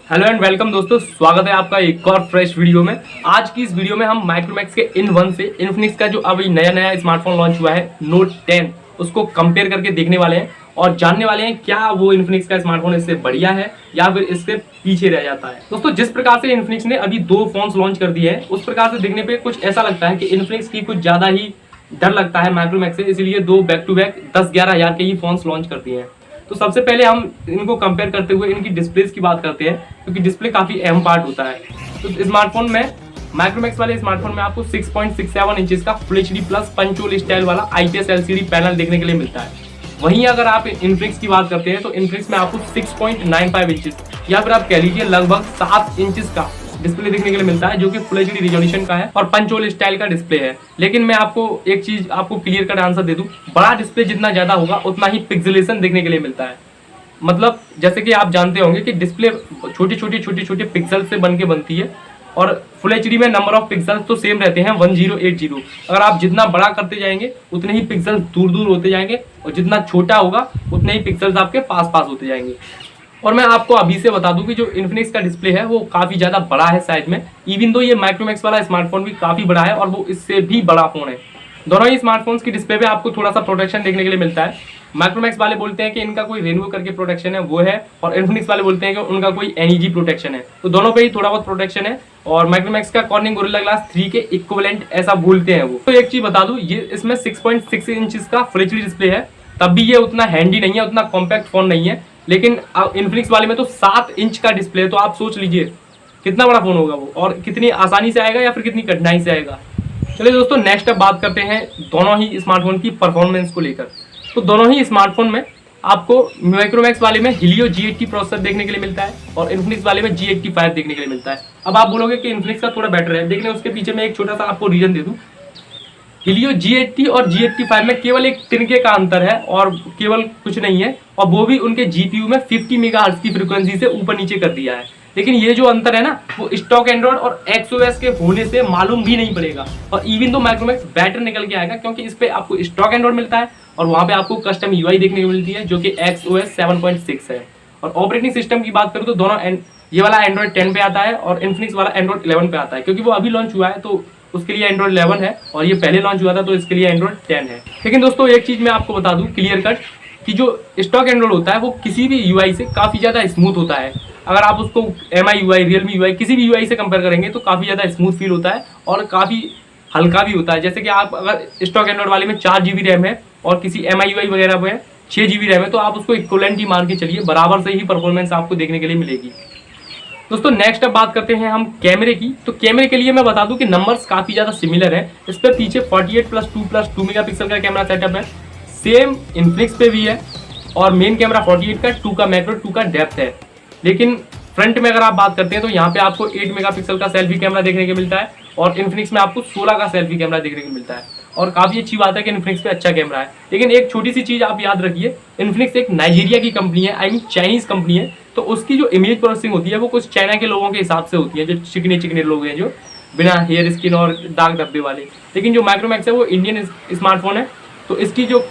Hello and welcome दोस्तों, स्वागत है आपका एक और फ्रेश वीडियो में। आज की इस वीडियो में हम माइक्रोमैक्स के इन1 से इन्फिनिक्स का जो अभी नया स्मार्टफोन लॉन्च हुआ है नोट 10 उसको कंपेयर करके देखने वाले हैं और जानने वाले हैं क्या वो इन्फिनिक्स का स्मार्टफोन इससे बढ़िया है या फिर इससे पीछे रह जाता है। दोस्तों, जिस प्रकार से इन्फिनिक्स ने अभी 2 फोन्स लॉन्च कर दिए हैं उस प्रकार से देखने पे कुछ ऐसा लगता है कि इन्फिनिक्स की कुछ ज्यादा ही डर लगता है माइक्रोमैक्स से, इसलिए 2 बैक टू बैक 10-11 हज़ार के ही फोन्स लॉन्च कर दिए हैं। तो सबसे पहले हम इनको कंपेयर करते हुए इनकी डिस्प्लेस की बात करते हैं, क्योंकि डिस्प्ले काफी अहम पार्ट होता है। तो स्मार्टफोन में माइक्रोमैक्स वाले स्मार्टफोन में आपको 6.67 इंचेस का full HD plus punch hole style वाला IPS LCD पैनल देखने के लिए मिलता है। वहीं अगर आप इन्फिनिक्स की बात करते हैं तो इन्फिनिक्स में आपको 6.95 इंचेस या फिर आप कह लीजिए लगभग 7 इंचेस का डिस्प्ले देखने के लिए मिलता है, जो कि फुल एचडी रिजोल्यूशन का है और पंचोल स्टाइल का डिस्प्ले है। लेकिन मैं आपको एक चीज आपको क्लियर कट आंसर दे दूं, बड़ा डिस्प्ले जितना ज्यादा होगा उतना ही पिक्सेलेशन देखने के लिए मिलता है। मतलब जैसे कि आप जानते होंगे कि डिस्प्ले छोटे पिक्सल से बन के बनती है और फुल एचडी में नंबर ऑफ पिक्सल्स तो सेम रहते हैं 1080। अगर आप जितना बड़ा करते जाएंगे उतने ही पिक्सल्स दूर होते जाएंगे और जितना छोटा होगा उतने ही पिक्सल्स आपके पास होते जाएंगे। और मैं आपको अभी से बता दूं कि जो इन्फिनिक्स का डिस्प्ले है वो काफी ज्यादा बड़ा है साइज में, इवन दो ये माइक्रोमैक्स वाला स्मार्टफोन भी काफी बड़ा है और वो इससे भी बड़ा फोन है। दोनों ही स्मार्टफोन्स की डिस्प्ले पे आपको थोड़ा सा प्रोटेक्शन देखने के लिए मिलता है। माइक्रोमैक्स वाले बोलते हैं कि इनका कोई रेनबो करके प्रोटेक्शन है वो है, और इन्फिनिक्स वाले बोलते हैं कि उनका कोई NEG प्रोटेक्शन है। तो दोनों पे ही थोड़ा बहुत प्रोटेक्शन है और माइक्रोमैक्स का कॉर्निंग गोरिल्ला ग्लास 3 के इक्विवेलेंट ऐसा बोलते हैं वो। तो एक चीज बता दूं, ये इसमें 6.6 इंचेस का फुल एचडी डिस्प्ले है, तब भी ये उतना हैंडी नहीं है, उतना कॉम्पैक्ट फोन नहीं है। लेकिन इन्फिनिक्स वाले में तो 7 इंच का डिस्प्ले है, तो आप सोच लीजिए कितना बड़ा फोन होगा वो और कितनी आसानी से आएगा या फिर कितनी कठिनाई से आएगा। चलिए दोस्तों, नेक्स्ट अब बात करते हैं दोनों ही स्मार्टफोन की परफॉर्मेंस को लेकर। तो दोनों ही स्मार्टफोन में आपको माइक्रोमैक्स वाले में Helio G80 प्रोसेसर देखने के लिए मिलता है और इन्फिनिक्स वाले में G85 देखने के लिए मिलता है। अब आप बोलोगे कि इन्फिनिक्स का थोड़ा बेटर है, देखने उसके पीछे मैं एक छोटा सा आपको रीजन दे दूं। Helio G80 और G85 में केवल एक तिनके का अंतर है और केवल कुछ नहीं है, और वो भी उनके GPU में 50 मेगाहर्ट्ज की फ्रीक्वेंसी से ऊपर नीचे कर दिया है। लेकिन ये जो अंतर है ना, वो स्टॉक एंड्रॉइड और XOS के होने से मालूम भी नहीं पड़ेगा। और इवन तो माइक्रोमैक्स बेटर निकल के आएगा, क्योंकि इस पे आपको स्टॉक एंड्रॉइड मिलता है और वहां पे आपको कस्टम UI देखने को मिलती है जो कि XOS 7.6 है। और ऑपरेटिंग सिस्टम की बात करूँ तो दोनों ये वाला एंड्रॉइड 10 पे आता है और इन्फिनिक्स वाला एंड्रॉइड 11 पे आता है, क्योंकि वो अभी लॉन्च हुआ है तो उसके लिए एंड्रॉइड 11 है और ये पहले लॉन्च हुआ था तो इसके लिए एंड्रॉइड 10 है। लेकिन दोस्तों, एक चीज मैं आपको बता दूं क्लियर कट, कि जो स्टॉक एंड्रॉइड होता है वो किसी भी UI से काफी ज्यादा स्मूथ होता है। अगर आप उसको MI UI, Realme UI, किसी भी UI से कंपेयर करेंगे तो काफी ज्यादा स्मूथ फील होता है और काफी हल्का भी होता है। जैसे कि आप अगर स्टॉक एंड्रॉइड वाले में 4 GB रैम है और किसी MI UI वगैरह में 6 GB रैम है, तो आप उसको इक्विवेलेंट ही मान के चलिए, बराबर से ही परफॉर्मेंस आपको देखने के लिए मिलेगी। दोस्तों, नेक्स्ट अब बात करते हैं हम कैमरे की। तो कैमरे के लिए मैं बता दूं कि नंबर्स काफी ज्यादा सिमिलर है। इस पर पीछे 48+2+2 मेगापिक्सल का कैमरा सेटअप है, सेम इन्फिनिक्स पे भी है, और मेन कैमरा 48 का, 2 का मैक्रो, 2 का डेप्थ है। लेकिन फ्रंट में अगर आप बात करते हैं तो यहाँ पे आपको 8 मेगापिक्सल का सेल्फी कैमरा देखने को मिलता है और इन्फिनिक्स में आपको 16 का सेल्फी कैमरा देखने को मिलता है। और काफी अच्छी बात है कि इन्फिनिक्स पे अच्छा कैमरा है। लेकिन एक छोटी सी चीज आप याद रखिए, इन्फिनिक्स एक नाइजीरिया की कंपनी है, आई मीन चाइनीज कंपनी है, तो उसकी जो इमेज प्रोसेसिंग होती है वो कुछ चाइना के लोगों के हिसाब से होती है, जो चिकने लोग हैं, जो बिना हेयर स्किन और दाग धब्बे वाले। लेकिन जो माइक्रोमैक्स है वो इंडियन स्मार्टफोन है, तो इसकी जो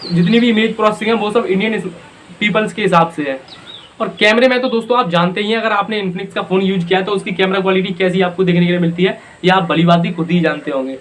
जितनी भी इमेज प्रोसेसिंग है वो सब इंडियन पीपल्स के हिसाब से है। और कैमरे में तो दोस्तों आप जानते ही हैं, अगर आपने इन्फिनिक्स का फोन यूज किया है तो उसकी कैमरा क्वालिटी कैसी आपको देखने के लिए मिलती है, ये आप भली बात ही खुद ही जानते होंगे।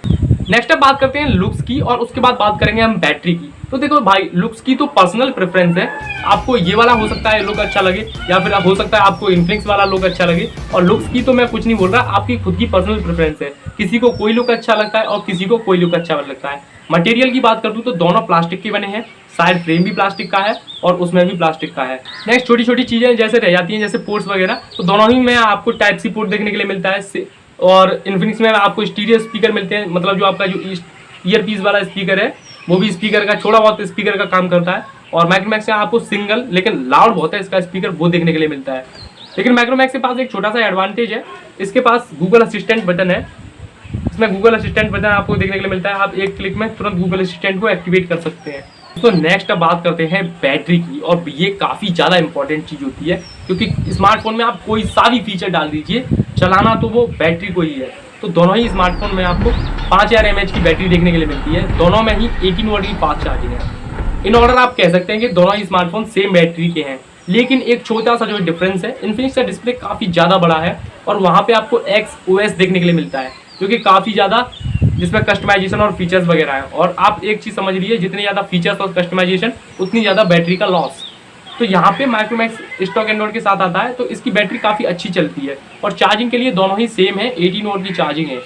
नेक्स्ट अब बात करते हैं लुक्स की और उसके बाद बात करेंगे हम बैटरी की। तो देखो भाई, लुक्स की तो पर्सनल प्रेफरेंस है, आपको ये वाला हो सकता है लुक अच्छा लगे या फिर हो सकता है आपको इन्फिनिक्स वाला लुक अच्छा लगे। और लुक्स की तो मैं कुछ नहीं बोल रहा, आपकी खुद की पर्सनल प्रेफरेंस है, किसी को कोई लुक अच्छा लगता है और किसी को कोई लुक अच्छा लगता है। मटेरियल की बात करूँ तो दोनों प्लास्टिक के बने हैं, साइड फ्रेम भी प्लास्टिक का है और उसमें भी प्लास्टिक का है। नेक्स्ट छोटी चीजें जैसे रह जाती हैं, जैसे पोर्ट्स वगैरह, तो दोनों ही में आपको टाइप सी पोर्ट देखने के लिए मिलता है। और इन्फिनिक्स में आपको स्टीरियो स्पीकर मिलते हैं, मतलब जो आपका जो ईयरपीस वाला स्पीकर है वो भी स्पीकर का थोड़ा बहुत स्पीकर का काम करता है। और माइक्रोमैक्स में आपको सिंगल लेकिन लाउड बहुत है इसका स्पीकर, वो देखने के लिए मिलता है। लेकिन माइक्रोमैक्स के पास एक छोटा सा एडवांटेज है, इसके पास गूगल असिस्टेंट बटन है। इसमें गूगल असिस्टेंट बटन आपको देखने के लिए मिलता है, आप एक क्लिक में तुरंत गूगल असिस्टेंट को एक्टिवेट कर सकते हैं। तो नेक्स्ट अब बात करते हैं बैटरी की, और ये काफ़ी ज़्यादा इंपॉर्टेंट चीज़ होती है, क्योंकि स्मार्टफोन में आप कोई सा भी फीचर डाल दीजिए, चलाना तो वो बैटरी को ही है। तो दोनों ही स्मार्टफोन में आपको 5000 mAh की बैटरी देखने के लिए मिलती है, दोनों में ही 18 वोल्ट की फास्ट चार्जिंग है। इन ऑर्डर आप कह सकते हैं कि दोनों ही स्मार्टफोन सेम बैटरी के हैं, लेकिन एक छोटा सा जो डिफरेंस है, इन्फिनिक्स का डिस्प्ले काफ़ी ज़्यादा बड़ा है और वहाँ पे आपको XOS देखने के लिए मिलता है, जो कि काफ़ी ज़्यादा जिसमें कस्टमाइजेशन और फीचर्स वगैरह है। और आप एक चीज़ समझ लीजिए, जितने ज़्यादा फीचर्स और कस्टमाइजेशन उतनी ज़्यादा बैटरी का लॉस। तो यहाँ पे माइक्रोमैक्स स्टॉक एंड्रॉइड के साथ आता है, तो इसकी बैटरी काफ़ी अच्छी चलती है और चार्जिंग के लिए दोनों ही सेम है, 18 वोल्ट की चार्जिंग है।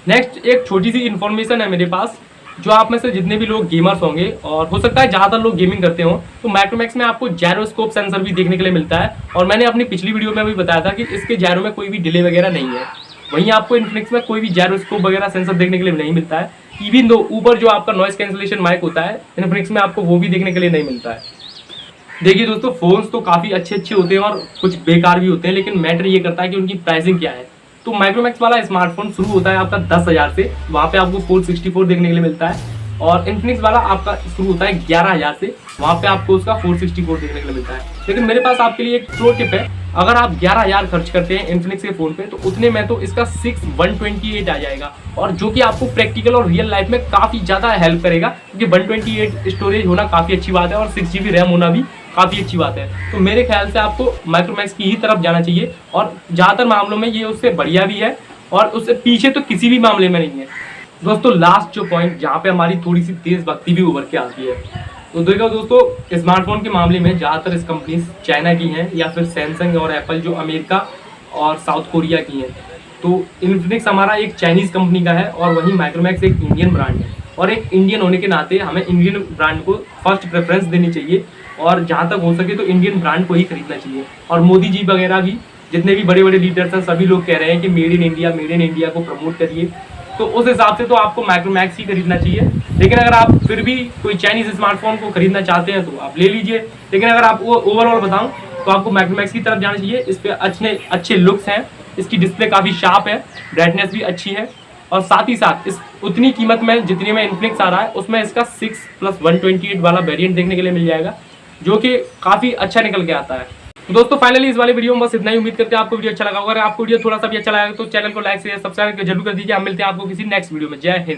नेक्स्ट एक छोटी सी इन्फॉर्मेशन है मेरे पास, जो आप में से जितने भी लोग गेमर्स होंगे और हो सकता है ज़्यादातर लोग गेमिंग करते हो, तो माइक्रोमैक्स में आपको जायरोस्कोप सेंसर भी देखने के लिए मिलता है। और मैंने अपनी पिछली वीडियो में भी बताया था कि इसके जायरो में कोई भी डिले वगैरह नहीं है। वहीं आपको इन्फिनिक्स में कोई भी जायरोस्कोप वगैरह सेंसर देखने के लिए नहीं मिलता है। इवन दो ऊपर जो आपका नॉइस कैंसिलेशन माइक होता है, इन्फिनिक्स में आपको वो भी देखने के लिए नहीं मिलता है। देखिए दोस्तों, फ़ोन्स तो काफ़ी अच्छे होते हैं और कुछ बेकार भी होते हैं, लेकिन मैटर ये करता है कि उनकी प्राइसिंग क्या है। तो माइक्रोमैक्स वाला स्मार्टफोन शुरू होता है आपका 10,000 से, वहाँ पे आपको 464 देखने के लिए मिलता है। और इन्फिनिक्स वाला आपका शुरू होता है 11,000 से, वहाँ पे आपको उसका 464 देखने के लिए मिलता है। लेकिन मेरे पास आपके लिए एक प्रो टिप है, अगर आप 11,000 खर्च करते हैं इन्फिनिक्स के फ़ोन पे, तो उतने में तो इसका 6128 आ जाएगा, और जो कि आपको प्रैक्टिकल और रियल लाइफ में काफ़ी ज़्यादा हेल्प करेगा, क्योंकि 128 स्टोरेज होना काफ़ी अच्छी बात है और 6GB रैम होना भी काफ़ी अच्छी बात है। तो मेरे ख्याल से आपको माइक्रोमैक्स की ही तरफ जाना चाहिए, और ज़्यादातर मामलों में ये उससे बढ़िया भी है और उससे पीछे तो किसी भी मामले में नहीं है। दोस्तों लास्ट जो पॉइंट जहाँ पे हमारी थोड़ी सी देशभक्ति भी उभर के आती है, तो देखो दोस्तों, स्मार्टफोन के मामले में ज़्यादातर इस कंपनीज चाइना की हैं या फिर सैमसंग और एप्पल जो अमेरिका और साउथ कोरिया की हैं। तो इन्फिनिक्स हमारा एक चाइनीज़ कंपनी का है और वहीं माइक्रोमैक्स एक इंडियन ब्रांड है, और एक इंडियन होने के नाते हमें इंडियन ब्रांड को फर्स्ट प्रेफरेंस देनी चाहिए, और जहाँ तक हो सके तो इंडियन ब्रांड को ही खरीदना चाहिए। और मोदी जी वगैरह भी, जितने भी बड़े बड़े लीडर्स हैं, सभी लोग कह रहे हैं कि मेड इन इंडिया को प्रमोट करिए। तो उस हिसाब से तो आपको माइक्रोमैक्स ही खरीदना चाहिए। लेकिन अगर आप फिर भी कोई चाइनीज़ स्मार्टफोन को खरीदना चाहते हैं तो आप ले लीजिए। लेकिन अगर आपको ओवरऑल बताऊं तो आपको माइक्रोमैक्स की तरफ जाना चाहिए। इस पर अच्छे लुक्स हैं, इसकी डिस्प्ले काफ़ी शार्प है, ब्राइटनेस भी अच्छी है, और साथ ही साथ इस उतनी कीमत में जितनी में इन्फिनिक्स आ रहा है, उसमें इसका 6+128 वाला वेरिएंट देखने के लिए मिल जाएगा, जो कि काफ़ी अच्छा निकल के आता है। तो दोस्तों फाइनली इस वाले वीडियो में बस इतना ही। उम्मीद करते हैं आपको वीडियो अच्छा लगा होगा। अगर आपको वीडियो थोड़ा सा भी अच्छा लगा तो चैनल को लाइक से सब्सक्राइब जरूर कर दीजिए। हम मिलते हैं आपको किसी नेक्स्ट वीडियो में। जय हिंद।